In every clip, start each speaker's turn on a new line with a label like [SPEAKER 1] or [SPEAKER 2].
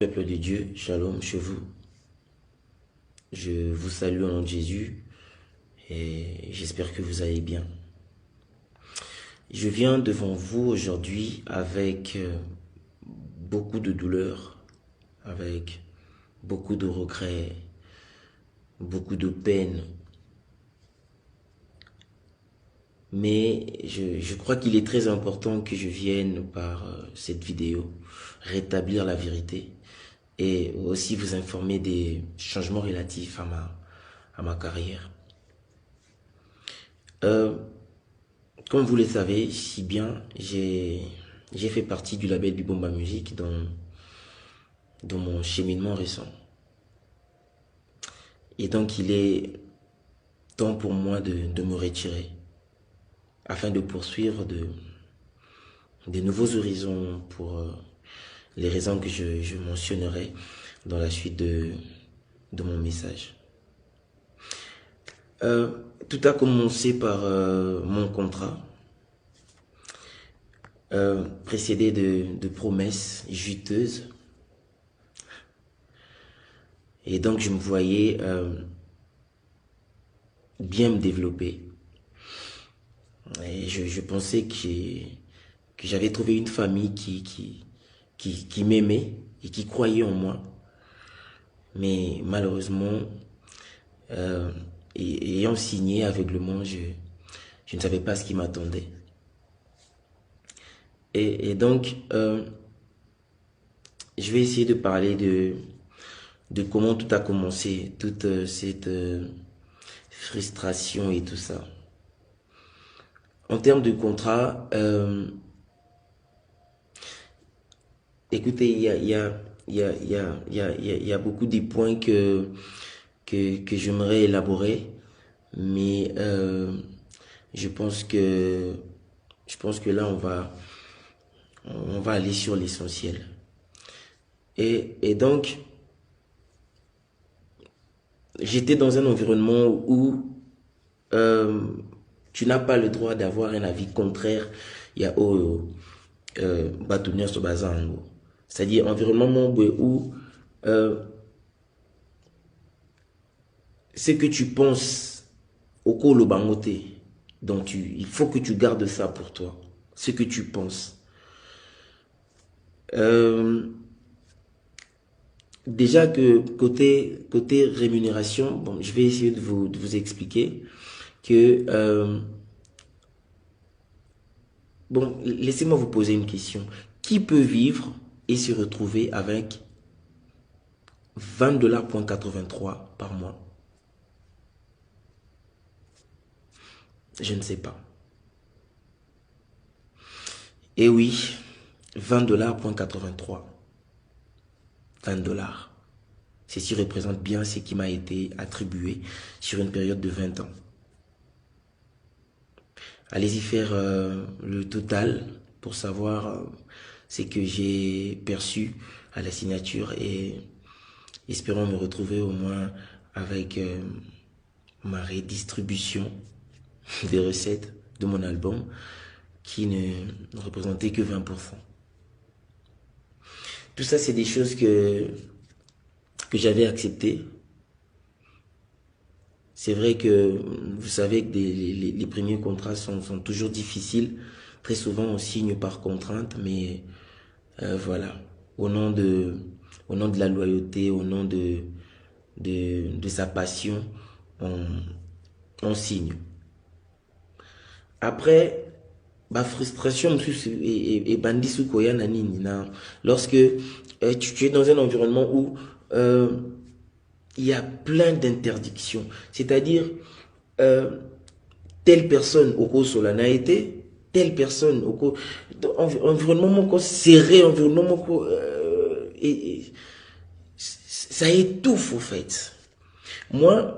[SPEAKER 1] Peuple de Dieu, shalom chez vous. Je vous salue au nom de Jésus et j'espère que vous allez bien. Je viens devant vous aujourd'hui avec beaucoup de douleur, avec beaucoup de regrets, beaucoup de peine. Mais je crois qu'il est très important que je vienne par cette vidéo rétablir la vérité et aussi vous informer des changements relatifs à ma carrière. Comme vous le savez si bien, j'ai fait partie du label du Bomba Music dans mon cheminement récent. Et donc il est temps pour moi de me retirer afin de poursuivre de nouveaux horizons pour les raisons que je mentionnerai dans la suite de mon message. Tout a commencé par mon contrat, précédé de promesses juteuses. Et donc je me voyais bien me développer. Et je pensais que j'avais trouvé une famille qui m'aimait et qui croyait en moi. Mais malheureusement, ayant signé aveuglement, je ne savais pas ce qui m'attendait. Et donc, je vais essayer de parler de comment tout a commencé, toute cette frustration et tout ça. En termes de contrat, écoutez, il y a beaucoup de points que j'aimerais élaborer, mais je pense que là on va aller sur l'essentiel. Et donc j'étais dans un environnement où tu n'as pas le droit d'avoir un avis contraire. Il y a Batounias au Bazango. C'est-à-dire environnement où ce que tu penses au Kolo Bangote, donc il faut que tu gardes ça pour toi. Ce que tu penses. Déjà que côté rémunération, bon, je vais essayer de vous expliquer que bon, laissez-moi vous poser une question. Qui peut vivre et se retrouver avec 20,83 $ par mois? Je ne sais pas. Et oui, 20,83 $. 20 $. Ceci représente bien ce qui m'a été attribué sur une période de 20 ans. Allez-y faire le total pour savoir ce que j'ai perçu à la signature et espérons me retrouver au moins avec ma redistribution des recettes de mon album qui ne représentait que 20%. Tout ça, c'est des choses que j'avais acceptées. C'est vrai que vous savez que les premiers contrats sont toujours difficiles. Très souvent, on signe par contrainte, mais voilà, au nom de la loyauté, au nom de sa passion, on signe. Après, ma frustration et bandi sukoya na nini na lorsque tu es dans un environnement où il y a plein d'interdictions, c'est-à-dire telle personne au cours solana été, telle personne au cours environnement serré, environnement et ça étouffe au fait. Moi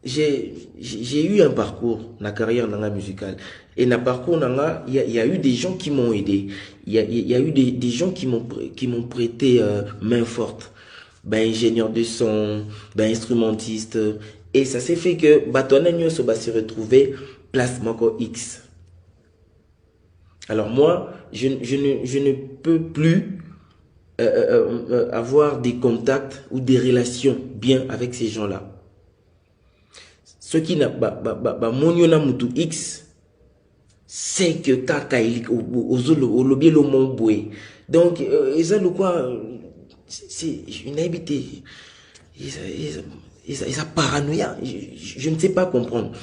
[SPEAKER 1] j'ai eu un parcours, la carrière musicale. Et dans le parcours, il y a eu des gens qui m'ont aidé. Il y a eu des gens qui m'ont prêté main forte. Ben, ingénieur de son, ben, instrumentiste. Et ça s'est fait que Batona Nyoso va se retrouver place Moko X. Alors moi, je ne peux plus avoir des contacts ou des relations bien avec ces gens-là. Ceux qui n'ont pas mutu X, c'est que kaka au lobby le mon boué. Donc, ils ont quoi, c'est une habitude. Ils ont paranoïa. Je ne sais pas comprendre.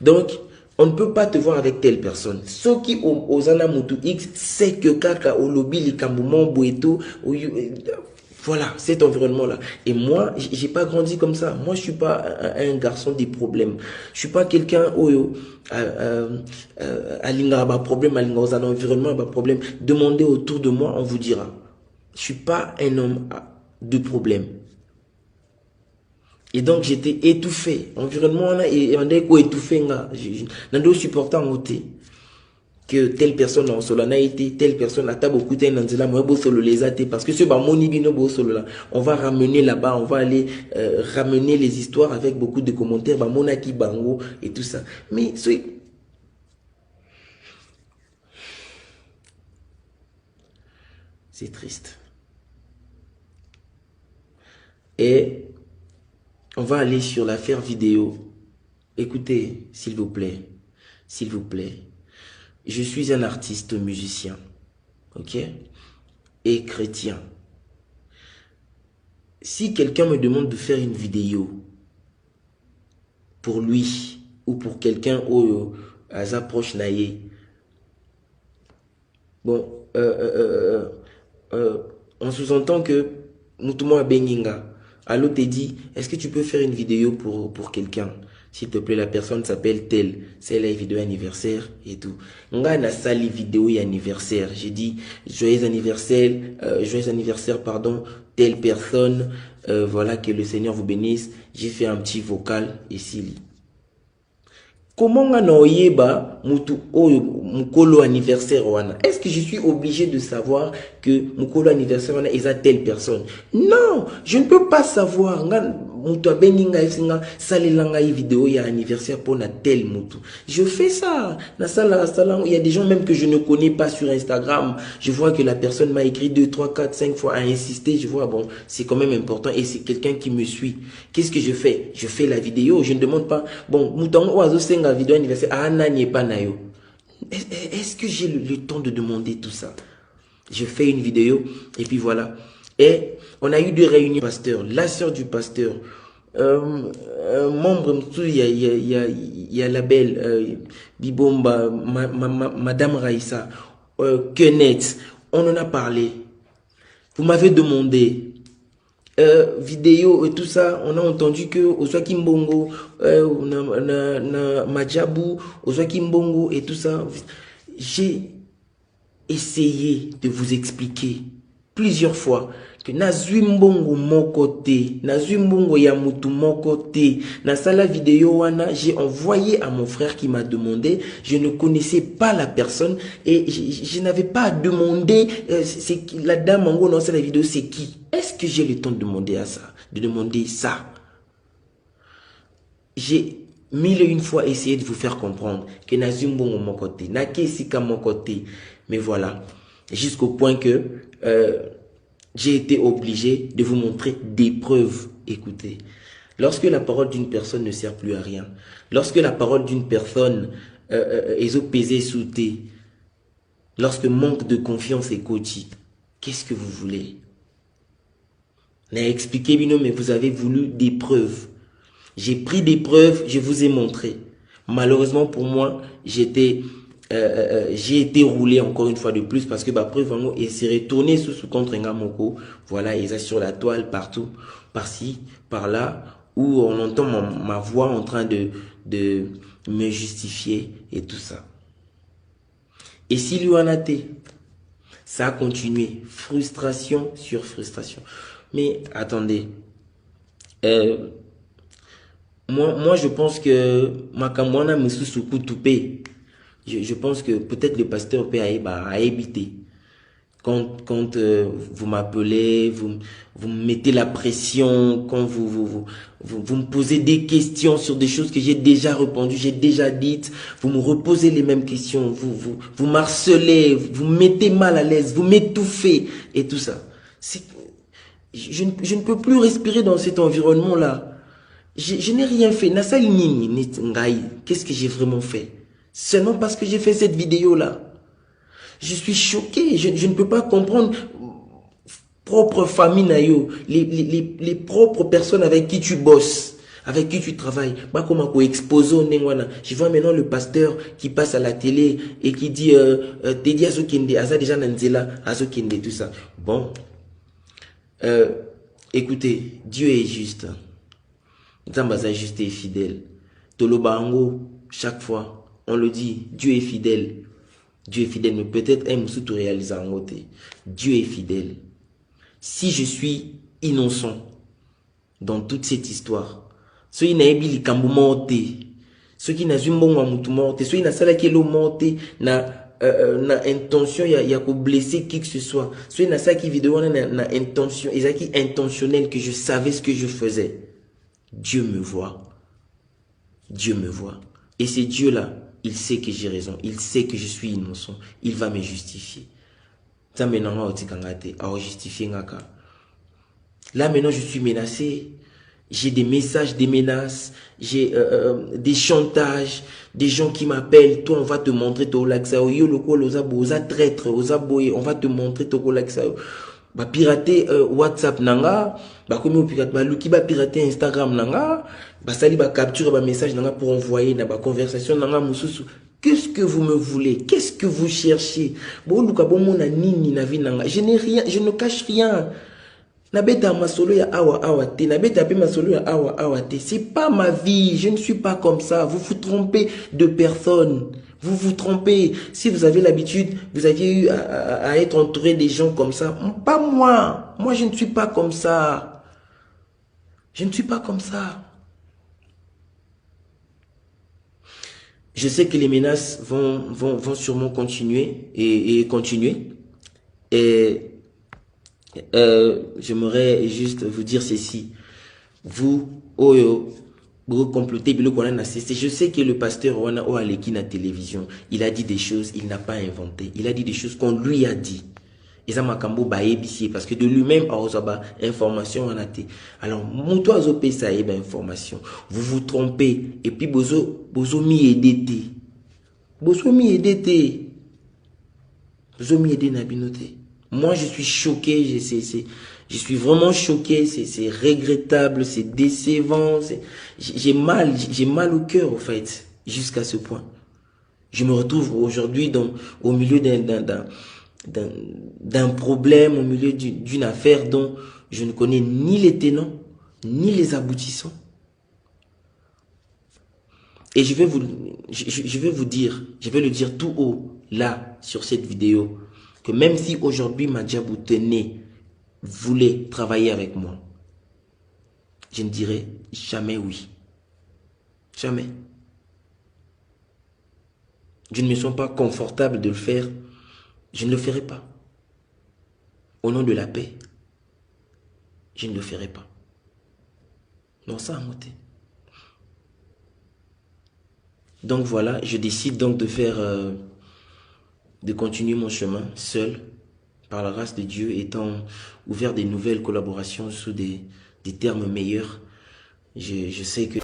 [SPEAKER 1] Donc, on ne peut pas te voir avec telle personne. Ceux qui ont osana mutu X, c'est que kaka au lobby les camboumons boueto, voilà, cet environnement-là. Et moi, j'ai pas grandi comme ça. Moi, je suis pas un garçon des problèmes. Je suis pas quelqu'un où à l'ingaba problème, à l'ingaba environnement, bah problème. Demandez autour de moi, on vous dira. Je suis pas un homme de problème. Et donc, j'étais étouffé. Environnement, on a étouffé. Je ne supporter en côté que telle personne en solo n'a été, telle personne a beaucoup de moi solo les athées parce que ce moni bino solo là, on va ramener là-bas, on va aller ramener les histoires avec beaucoup de commentaires, bah monaki bango et tout ça. Mais c'est triste. Et on va aller sur l'affaire vidéo. Écoutez, s'il vous plaît, s'il vous plaît. Je suis un artiste musicien, ok, et chrétien. Si quelqu'un me demande de faire une vidéo pour lui ou pour quelqu'un au approche naïe, bon, on sous-entend que Moutouma Beninga, allô te dit, est-ce que tu peux faire une vidéo pour quelqu'un? S'il te plaît, la personne s'appelle telle. C'est la vidéo anniversaire et tout. Nga na sali vidéo anniversaire. J'ai dit joyeux anniversaire, pardon, telle personne. Voilà, que le Seigneur vous bénisse. J'ai fait un petit vocal ici. Comment on mutu oyo mukolo anniversaire wana? Est-ce que je suis obligé de savoir que mukolo anniversaire wana est à telle personne? Non, je ne peux pas savoir. Mutu abeninga isinga salelanga vidéo ya anniversaire pour na tel mutu. Je fais ça. Na sala il y a des gens même que je ne connais pas sur Instagram. Je vois que la personne m'a écrit 2, 3, 4, 5 fois à insister. Je vois, bon, c'est quand même important et c'est quelqu'un qui me suit. Qu'est-ce que je fais? Je fais la vidéo. Je ne demande pas, bon, mouton oiseau senga vidéo anniversaire. Ah, nani pas nayo. Est-ce que j'ai le temps de demander tout ça? Je fais une vidéo et puis voilà. Et on a eu 2 réunions pasteur, la sœur du pasteur, membre, il y a la belle Bibomba, Madame Raïssa, Kenneth, on en a parlé. Vous m'avez demandé vidéo et tout ça, on a entendu que Oswaki Mbongo, Majabu, Oswaki Mbongo et tout ça. J'ai essayé de vous expliquer plusieurs fois que nazui mbongo mon côté, nazui mbongo ya mutu mon côté. Na sala vidéo wana, j'ai envoyé à mon frère qui m'a demandé, je ne connaissais pas la personne et je n'avais pas à demander c'est la dame en gros dans la vidéo c'est qui. Est-ce que j'ai le temps de demander à ça, de demander ça? J'ai 1001 fois essayé de vous faire comprendre que nazui mbongo mon côté, na kesika mon côté. Mais voilà, jusqu'au point que j'ai été obligé de vous montrer des preuves. Écoutez, lorsque la parole d'une personne ne sert plus à rien, lorsque la parole d'une personne est pesée sous thé, lorsque manque de confiance est coachée, qu'est-ce que vous voulez? N'a expliqué, mais vous avez voulu des preuves. J'ai pris des preuves, je vous ai montré. Malheureusement pour moi, j'ai été roulé encore une fois de plus parce que ma preuve et s'est retourné sous ce contre Ngamoko. Voilà, ils sont sur la toile partout, par-ci, par-là, où on entend ma voix en train de me justifier et tout ça. Et si lui en a été, ça a continué, frustration sur frustration. Mais attendez, moi je pense que Makamwana me sous-soukou toupé. Je pense que peut-être le pasteur peut a éviter. Quand vous m'appelez, vous me mettez la pression, quand vous me posez des questions sur des choses que j'ai déjà répondu, j'ai déjà dites, vous me reposez les mêmes questions, vous m'harcelez, vous me mettez mal à l'aise, vous m'étouffez et tout ça. Je ne peux plus respirer dans cet environnement-là. Je n'ai rien fait. Qu'est-ce que j'ai vraiment fait? Seulement parce que j'ai fait cette vidéo-là. Je suis choqué, je ne peux pas comprendre propre famille nayo, les propres personnes avec qui tu bosses, avec qui tu travailles. Je vois maintenant le pasteur qui passe à la télé et qui dit Teddy Azokinde, Aza déjà Nanzela, Azokinde, tout ça. Bon, écoutez, Dieu est juste. Zambaza juste et fidèle. Tolobango, chaque fois, on le dit, Dieu est fidèle. Dieu est fidèle, mais peut-être un moussou tout réaliser en côté. Dieu est fidèle. Si je suis innocent dans toute cette histoire, ceux qui n'ont pas eu kambo morté, ceux qui n'ont pas eu morté, ceux qui n'ont pas eu morté, na intention, il y a blesser qui que ce soit. Ceux qui n'ont pas eu vidéo, na intention, ils ont intentionnel que je savais ce que je faisais. Dieu me voit. Dieu me voit. Et c'est Dieu-là. Il sait que j'ai raison. Il sait que je suis innocent. Il va me justifier. Là, maintenant, je suis menacé. J'ai des messages, des menaces. J'ai des chantages. Des gens qui m'appellent. Toi, on va te montrer ton laxao. Yo, le quoi, osa traître, osa boye. On va te montrer ton laxao. Ba pirater WhatsApp nanga. Ba comme au pirate. Ba luki ba pirater Instagram nanga. Bah sali ba capture ba message nanga pour envoyer na ba conversation nanga mususu. Qu'est-ce que vous me voulez? Qu'est-ce que vous cherchez? Bon luka bon mona nini na vie nanga. Je n'ai rien, je ne cache rien. Na beta masolo ya awa te, na beta pe masolo ya awa te. C'est pas ma vie, je ne suis pas comme ça. Vous vous trompez de personne. Vous vous trompez. Si vous avez l'habitude, vous aviez eu à être entouré des gens comme ça. Pas moi. Moi, je ne suis pas comme ça. Je ne suis pas comme ça. Je sais que les menaces vont sûrement continuer et continuer. Et j'aimerais juste vous dire ceci. Vous, vous complotez, je sais que le pasteur Wana Oaleki na télévision, il a dit des choses, il n'a pas inventé. Il a dit des choses qu'on lui a dit. Parce que de lui-même, information en a été. Alors, mouto azopé ça information. Vous vous trompez. Et puis, bozo mi edete. Bozo mi edete. Bozo mi edete nabinote. Moi, je suis choqué. Je suis vraiment choqué. C'est regrettable. C'est décevant. J'ai mal au cœur, en fait. Jusqu'à ce point. Je me retrouve aujourd'hui au milieu d'un problème, au milieu d'une affaire dont je ne connais ni les tenants, ni les aboutissants. Et je vais vous dire, je vais le dire tout haut, là, sur cette vidéo, que même si aujourd'hui Madjabou tenait, voulait travailler avec moi, je ne dirai jamais oui. Jamais. Je ne me sens pas confortable de le faire. Je ne le ferai pas. Au nom de la paix, je ne le ferai pas. Non, ça a monté. Donc voilà, je décide donc de faire, de continuer mon chemin seul, par la grâce de Dieu, étant ouvert des nouvelles collaborations sous des termes meilleurs. Je sais que